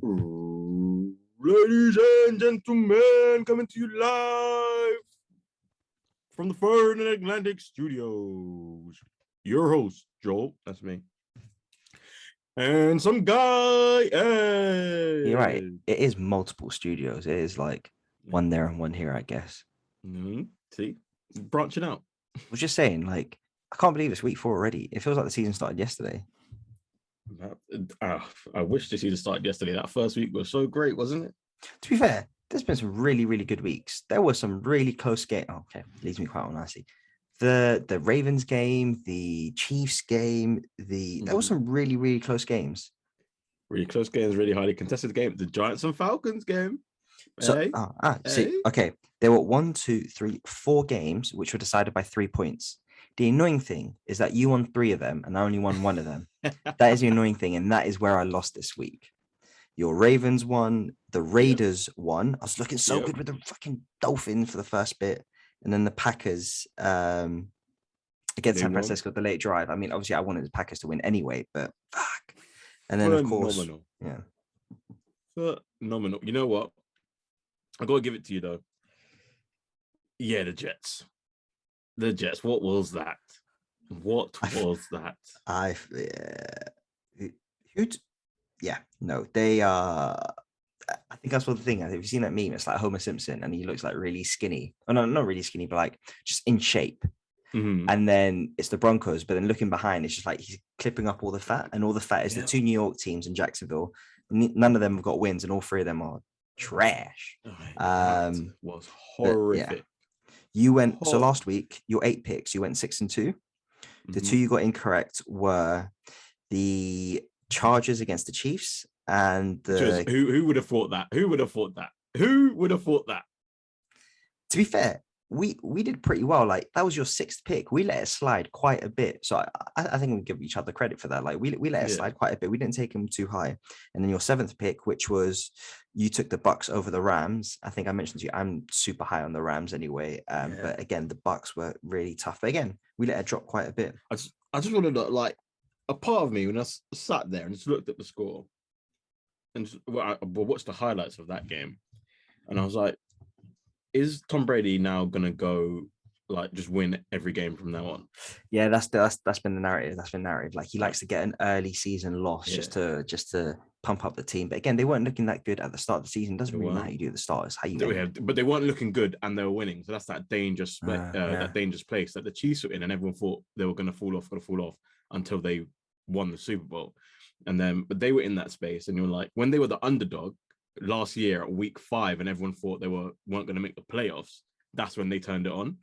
Ladies and gentlemen, coming to you live from the Third and Atlantic Studios. Your host, Joel, that's me. And some guy, Ed. You're right. It is multiple studios. It is like one there and one here, I guess. See, branching out. I was just saying, like, I can't believe it's week 4 already. It feels like the season started yesterday. I wish the season started yesterday. That first week was so great, wasn't it? To be fair, there's been some really, really good weeks. There was some really close game. Oh, okay, leads me quite on nicely. The Ravens game, the Chiefs game, there was some really, really close games. Really close games, really highly contested game. The Giants and Falcons game. So, see, okay, there were 1, 2, 3, 4 games which were decided by 3 points. The annoying thing is that you won 3 of them and I only won 1 of them. That is the annoying thing, and that is where I lost this week. Your Ravens won, the Raiders won. I was looking so good with the fucking Dolphins for the first bit, and then the Packers against San Francisco, the late drive. I mean, obviously, I wanted the Packers to win anyway, but fuck. And then, of course, phenomenal. You know what? I gotta give it to you though. Yeah, the Jets. The Jets. What was that? What was that? They are. I think that's what the thing. Have you seen that meme? It's like Homer Simpson, and he looks like really skinny. Oh no, not really skinny, but like just in shape. Mm-hmm. And then it's the Broncos, but then looking behind, it's just like he's clipping up all the fat, and all the fat is the 2 New York teams in Jacksonville. None of them have got wins, and all 3 of them are trash. Was horrific. You went so last week, your 8 picks, you went 6 and 2. The 2 you got incorrect were the Chargers against the Chiefs and the who would have thought that? Who would have thought that? Who would have thought that? To be fair, we did pretty well. Like that was your 6th pick. We let it slide quite a bit. So I think we give each other credit for that. Like we let it slide quite a bit. We didn't take him too high. And then your 7th pick, which was you took the Bucks over the Rams. I think I mentioned to you, I'm super high on the Rams anyway. But again, the Bucks were really tough. But again, we let it drop quite a bit. I just wanted to like a part of me when I sat there and just looked at the score and I watched the highlights of that game, and I was like, is Tom Brady now gonna go like just win every game from now on? Yeah, that's been the narrative. That's been narrative. Like he likes to get an early season loss just to pump up the team. But again, they weren't looking that good at the start of the season. It doesn't really matter how you do the start. It's how you but they weren't looking good and they were winning. So that's that dangerous that dangerous place that the Chiefs were in, and everyone thought they were gonna fall off until they won the Super Bowl. And then but they were in that space, and you're like, when they were the underdog last year at week 5 and everyone thought they weren't going to make the playoffs, that's when they turned it on.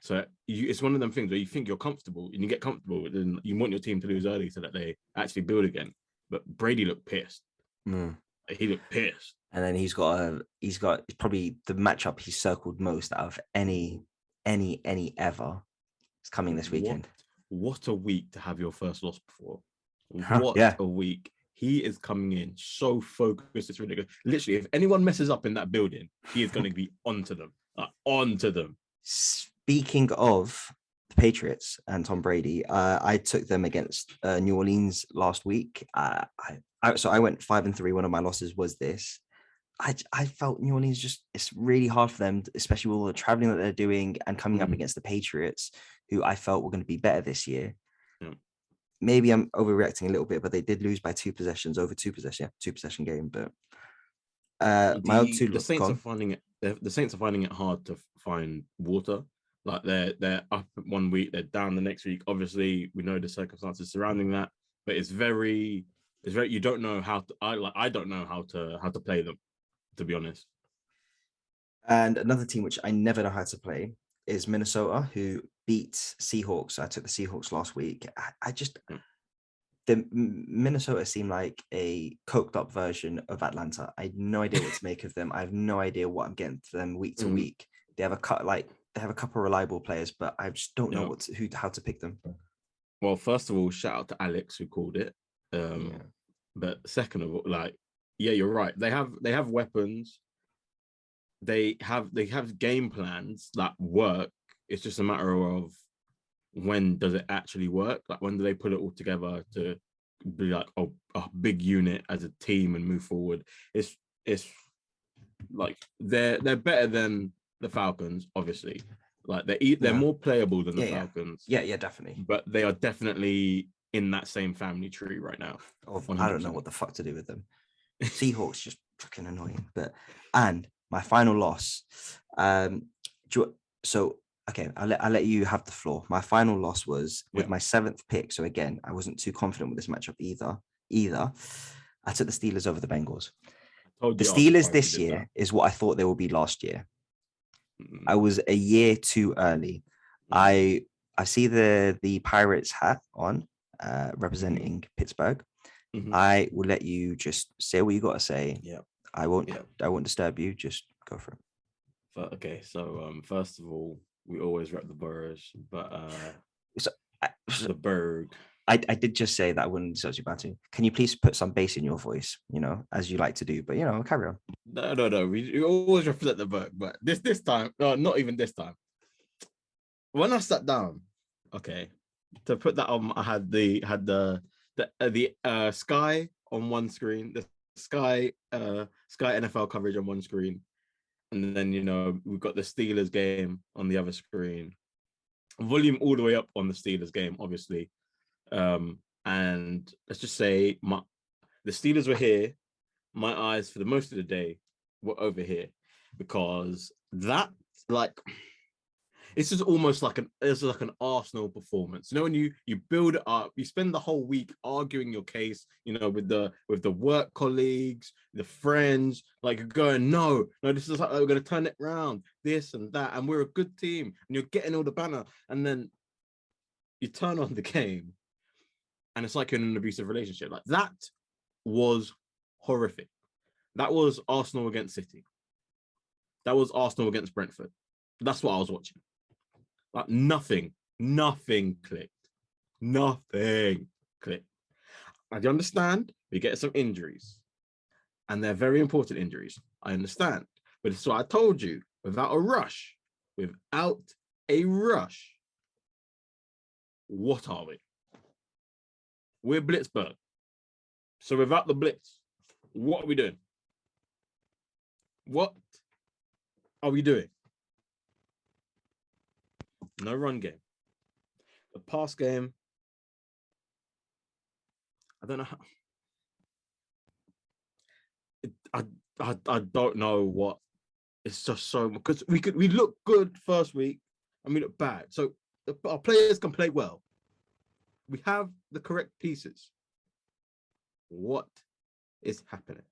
So it's one of them things where you think you're comfortable and you get comfortable and you want your team to lose early so that they actually build again. But Brady looked pissed. He looked pissed. And then he's got probably the matchup he's circled most out of any ever. It's coming this weekend. What a week to have your first loss before. What a week. He is coming in so focused. It's ridiculous. Literally, if anyone messes up in that building, he is going to be onto them. Speaking of the Patriots and Tom Brady, I took them against New Orleans last week. So I went 5-3. One of my losses was this. I felt New Orleans it's really hard for them, especially with all the traveling that they're doing and coming up against the Patriots, who I felt were going to be better this year. Maybe I'm overreacting a little bit, but they did lose by 2 possessions, over 2 possession game. But the Saints are finding it. The Saints are finding it hard to find water. Like they're up one week, they're down the next week. Obviously, we know the circumstances surrounding that, but it's very. You don't know how to. I don't know how to play them, to be honest. And another team which I never know how to play is Minnesota, who beat Seahawks. I took the Seahawks last week. The Minnesota seemed like a coked up version of Atlanta. I had no idea what to make of them. I have no idea what I'm getting to them week to week. They have a couple of reliable players, but I just don't know how to pick them. Well, first of all, shout out to Alex who called it. But second of all, you're right. They have weapons. They have game plans that work. It's just a matter of when does it actually work? Like when do they put it all together to be like a big unit as a team and move forward. It's like they're better than the Falcons, obviously. Like they're more playable than the Falcons. Yeah, definitely. But they are definitely in that same family tree right now. I don't know what the fuck to do with them. Seahawks just fucking annoying. And my final loss. So okay, I'll let you have the floor. My final loss was with my 7th pick. So again, I wasn't too confident with this matchup either. I took the Steelers over the Bengals. The Steelers this year is what I thought they would be last year. I was a year too early. I see the Pirates hat on, representing Pittsburgh. I will let you just say what you got to say. Yeah, I won't disturb you. Just go for it. Okay, so first of all, we always rep the boroughs, but the Berg. I did just say that I wouldn't disturb you about to. Can you please put some bass in your voice, as you like to do? But carry on. No. We always represent the Berg, but this time, not even this time. When I sat down, okay, to put that on, I had the Sky on one screen, the Sky NFL coverage on one screen, and then we've got the Steelers game on the other screen. Volume all the way up on the Steelers game, obviously. And let's just say the Steelers were here. My eyes for the most of the day were over here, because that, like, it's just almost like an Arsenal performance. When you build it up, you spend the whole week arguing your case, with the work colleagues, the friends, like going, no, this is how we're going to turn it around, this and that, and we're a good team, and you're getting all the banner, and then you turn on the game, and it's like you're in an abusive relationship. Like, that was horrific. That was Arsenal against City. That was Arsenal against Brentford. That's what I was watching. Like, nothing clicked. Nothing clicked. I understand we get some injuries, and they're very important injuries. I understand. But it's what I told you, without a rush, what are we? We're Blitzburg. So without the blitz, what are we doing? What are we doing? No run game. The pass game, I don't know how. I don't know what. It's just so, because we look good first week and we look bad. So our players can play well. We have the correct pieces. What is happening?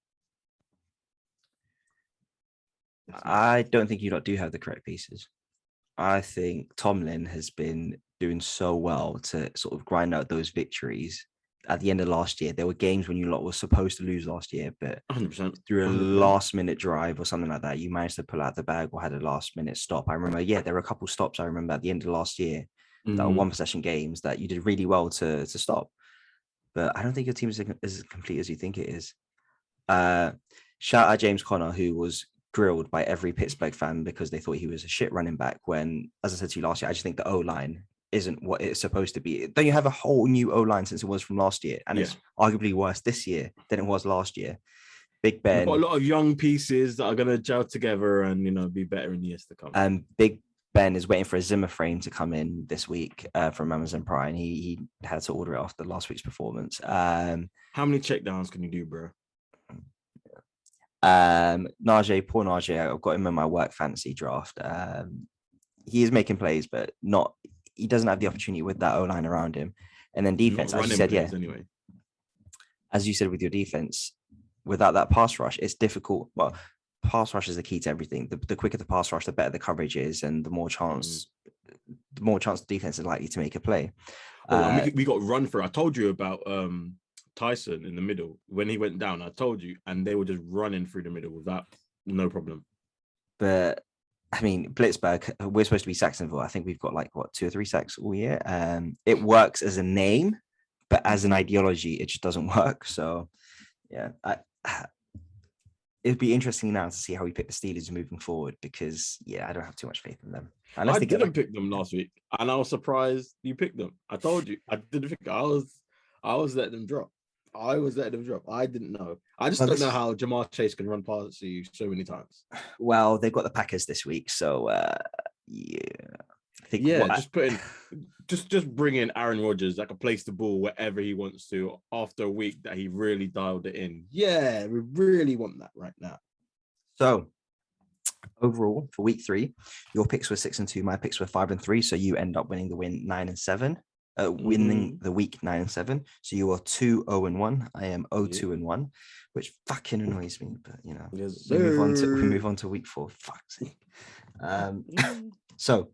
I don't think you lot do have the correct pieces. I think Tomlin has been doing so well to sort of grind out those victories. At the end of last year, there were games when you lot were supposed to lose last year, but 100%. Through a last-minute drive or something like that, you managed to pull out the bag or had a last-minute stop. I remember, there were a couple stops I remember at the end of last year that were one-possession games that you did really well to stop. But I don't think your team is as complete as you think it is. Shout out James Conner, who was grilled by every Pittsburgh fan because they thought he was a shit running back, when, as I said to you last year, I just think the O-line isn't what it's supposed to be. Don't you have a whole new O-line since it was from last year? And it's arguably worse this year than it was last year. Big Ben. We've got a lot of young pieces that are going to gel together and, be better in years to come. And Big Ben is waiting for a Zimmer frame to come in this week from Amazon Prime. He had to order it after last week's performance. How many checkdowns can you do, bro? Najee, poor Najee. I've got him in my work fantasy draft. He is making plays, but he doesn't have the opportunity with that O-line around him. And then defense, as you said, anyway. As you said with your defense, without that pass rush, it's difficult. Well, pass rush is the key to everything. The quicker the pass rush, the better the coverage is, and the more chance the defense is likely to make a play. We got run for. I told you about Tyson in the middle when he went down. I told you, and they were just running through the middle with that, no problem. But I mean, Blitzburg, we're supposed to be Saxonville. I think we've got 2 or 3 sacks all year. It works as a name, but as an ideology, it just doesn't work. So, yeah, it'd be interesting now to see how we pick the Steelers moving forward, because, I don't have too much faith in them. I didn't pick them last week, and I was surprised you picked them. I told you I didn't pick. I was letting them drop. I was letting him drop. I didn't know. I just don't know how Jamar Chase can run past you so many times. Well, they've got the Packers this week, so yeah. I think just bring in Aaron Rodgers that can place the ball wherever he wants to after a week that he really dialed it in. Yeah, we really want that right now. So overall for week 3, your picks were 6-2, my picks were 5-3. So you end up winning the win 9-7. Winning the week 9-7. So you are 2-0-1. I am 0-2-1, which fucking annoys me. But you know, we move on to week 4. Fuck's sake. So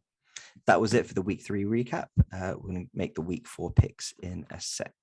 that was it for the week 3 recap. We're going to make the week 4 picks in a sec.